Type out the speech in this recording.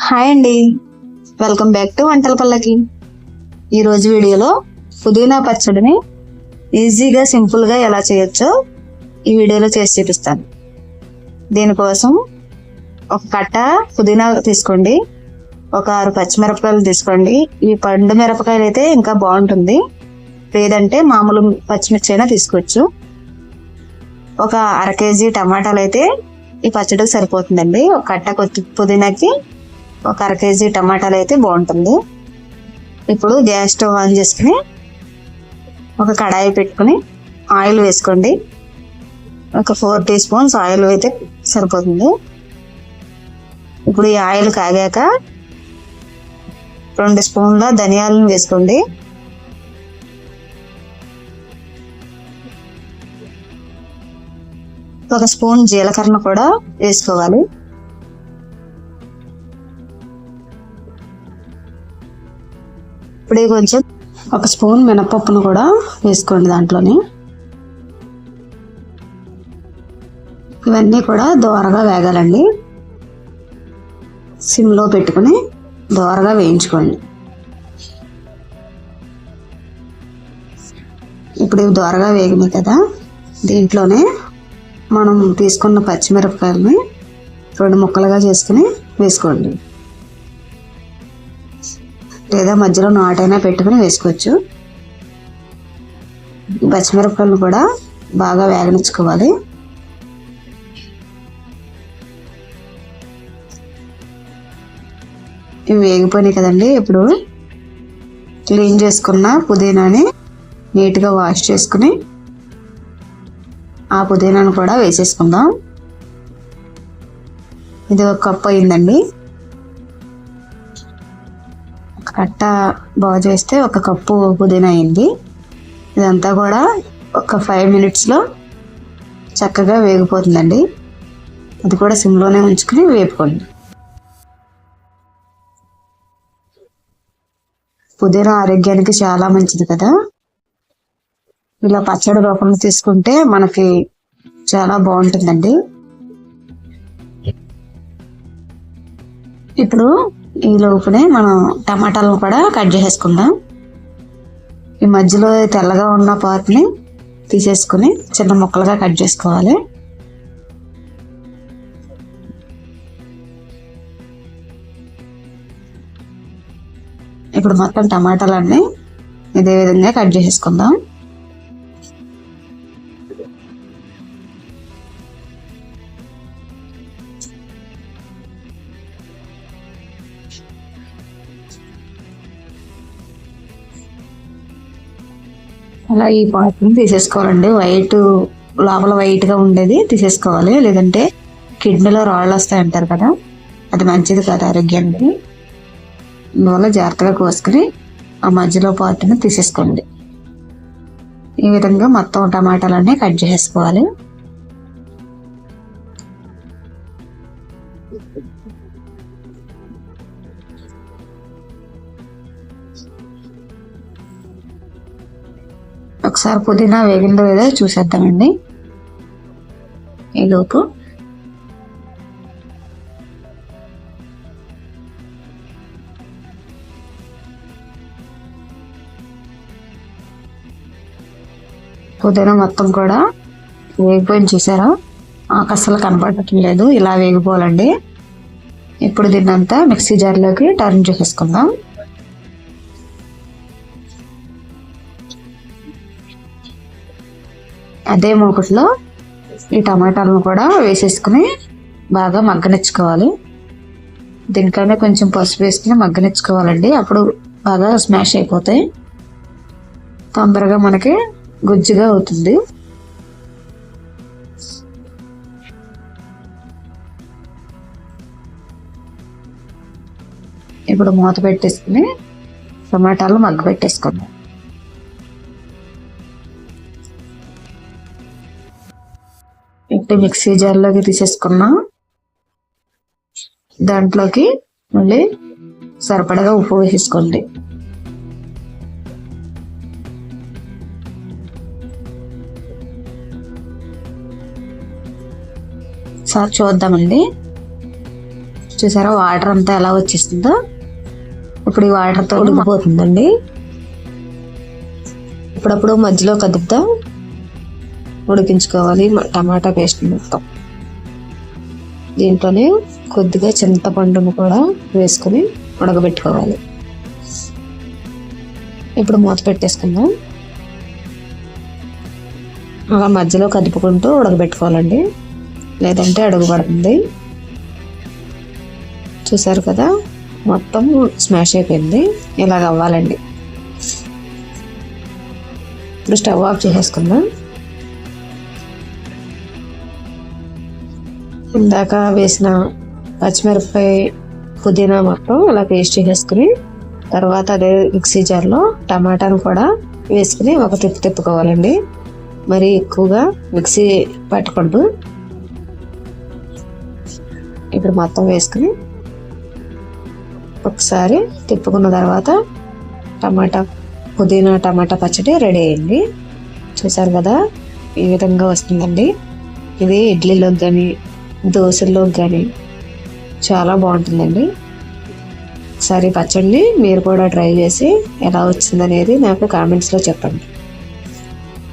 Hi అండి, welcome back to వంటల పల్లకి. ఈరోజు వీడియోలో పుదీనా పచ్చడిని ఈజీగా సింపుల్గా ఎలా చేయొచ్చో ఈ వీడియోలో చేసి చూపిస్తాను. దీనికోసం ఒక కట్ట పుదీనా తీసుకోండి, ఒక 6 పచ్చిమిరపకాయలు తీసుకోండి. ఈ పండు మిరపకాయలు అయితే ఇంకా బాగుంటుంది, లేదంటే మామూలు పచ్చిమిర్చి అయినా తీసుకోవచ్చు. ఒక 1/2 కేజీ టమాటాలు అయితే ఈ పచ్చడికి సరిపోతుందండి. ఒక కట్ట పుదీనాకి ఒక 1/2 కేజీ టమాటాలు అయితే బాగుంటుంది. ఇప్పుడు గ్యాస్ స్టవ్ ఆన్ చేసుకుని ఒక కడాయి పెట్టుకుని ఆయిల్ వేసుకోండి. ఒక 4 టీ స్పూన్స్ ఆయిల్ అయితే సరిపోతుంది. ఇప్పుడు ఈ ఆయిల్ కాగాక 2 స్పూన్ల ధనియాలను వేసుకోండి. ఒక స్పూన్ జీలకర్ర కూడా వేసుకోవాలి. ఇప్పుడే కొంచెం ఒక స్పూన్ మినపప్పును కూడా వేసుకోండి దాంట్లోని. ఇవన్నీ కూడా దోరగా వేగాలండి. సిమ్లో పెట్టుకుని దోరగా వేయించుకోండి. ఇప్పుడు ఇవి దోరగా వేగినాయి కదా, దీంట్లోనే మనం తీసుకున్న పచ్చిమిరపకాయలని 2 ముక్కలుగా చేసుకుని వేసుకోండి, లేదా మధ్యలో నాటైనా పెట్టుకుని వేసుకోవచ్చు. పచ్చిమిరపకాయలు కూడా బాగా వేగనిచ్చుకోవాలి. ఇవి వేగిపోయినాయి కదండి. ఇప్పుడు క్లీన్ చేసుకున్న పుదీనాని నీట్గా వాష్ చేసుకుని ఆ పుదీనాను కూడా వేసేసుకుందాం. ఇది 1 కప్పు అయిందండి. కట్ట బాగా చేస్తే 1 కప్పు పుదీనా అయింది. ఇదంతా కూడా ఒక 5 మినిట్స్లో చక్కగా వేగిపోతుందండి. అది కూడా సిమ్లోనే ఉంచుకుని వేపుకోండి. పుదీనా ఆరోగ్యానికి చాలా మంచిది కదా. ఇలా పచ్చడి రూపంలో తీసుకుంటే మనకి చాలా బాగుంటుందండి. ఇప్పుడు ఈ లోపునే మనం టమాటాలను కూడా కట్ చేసేసుకుందాం. ఈ మధ్యలో తెల్లగా ఉన్న పార్ట్ని తీసేసుకుని చిన్న ముక్కలుగా కట్ చేసుకోవాలి. ఇప్పుడు మొత్తం టమాటాలన్నీ ఇదే విధంగా కట్ చేసేసుకుందాం. అలా ఈ పార్ట్ని తీసేసుకోవాలండి. లోపల వైట్గా ఉండేది తీసేసుకోవాలి, లేదంటే కిడ్నీలో రాళ్ళు వస్తాయి అంటారు కదా, అది మంచిది కాదు ఆరోగ్యానికి. అందువల్ల జాగ్రత్తగా కోసుకుని ఆ మధ్యలో పార్ట్ని తీసేసుకోండి. ఈ విధంగా మొత్తం టమాటాలన్నీ కట్ చేసుకోవాలి. ఒకసారి పుదీనా వేగిందో లేదో చూసేద్దామండి. ఈలోపు పుదీనా మొత్తం కూడా వేగిపోయింది చూసారా, అసలు కనపడట్లేదు. ఇలా వేగిపోవాలండి. ఇప్పుడు దీన్నంతా మిక్సీ జార్లోకి టర్న్ చేసేసుకుందాం. అదే మూకుట్లో ఈ టమాటాలను కూడా వేసేసుకుని బాగా మగ్గనిచ్చుకోవాలి. దీనికన్నా కొంచెం పసుపు వేసుకుని మగ్గనిచ్చుకోవాలండి. అప్పుడు బాగా స్మాష్ అయిపోతాయి, తొందరగా మనకి గుజ్జుగా అవుతుంది. ఇప్పుడు మూత పెట్టేసుకుని టమాటాలు మగ్గ పెట్టేసుకుందాం. ఇప్పుడు మిక్సీ జార్లోకి తీసేసుకున్నాం. దాంట్లోకి మళ్ళీ సరిపడగా ఉప్పు వేసేసుకోండి. ఒకసారి చూద్దామండి. చూసారా వాటర్ అంతా ఎలా వచ్చేస్తుందో. ఇప్పుడు ఈ వాటర్తో ఉడికిపోతుందండి. ఇప్పుడప్పుడు మధ్యలో కదుపుతా ఉడికించుకోవాలి టమాటా పేస్ట్ మొత్తం. దీంట్లోనే కొద్దిగా చింతపండును కూడా వేసుకుని ఉడకబెట్టుకోవాలి. ఇప్పుడు మూత పెట్టేసుకుందాం. అలా మధ్యలో కదుపుకుంటూ ఉడకబెట్టుకోవాలండి, లేదంటే అడుగు పడుతుంది. చూసారు కదా, మొత్తం స్మాష్ అయిపోయింది. ఇలాగ అవ్వాలండి. ఇప్పుడు స్టవ్ ఆఫ్ చేసేసుకుందాం. ఇందాక వేసిన పచ్చిమిరపకాయ పుదీనా మొత్తం అలా పేస్ట్ చేసేసుకుని తర్వాత అదే మిక్సీ జార్లో టమాటాను కూడా వేసుకుని ఒక తిప్పుకోవాలండి. మరి ఎక్కువగా మిక్సీ పట్టకూడదు. ఇప్పుడు మొత్తం వేసుకుని ఒకసారి తిప్పుకున్న తర్వాత పుదీనా టమాటా పచ్చడి రెడీ అయింది. చూసారు కదా, ఈ విధంగా వస్తుందండి. ఇది ఇడ్లీలోకి కానీ దోశల్లోకి కానీ చాలా బాగుంటుందండి. ఒకసారి పచ్చడిని మీరు కూడా ట్రై చేసి ఎలా వచ్చిందనేది నాకు కామెంట్స్లో చెప్పండి.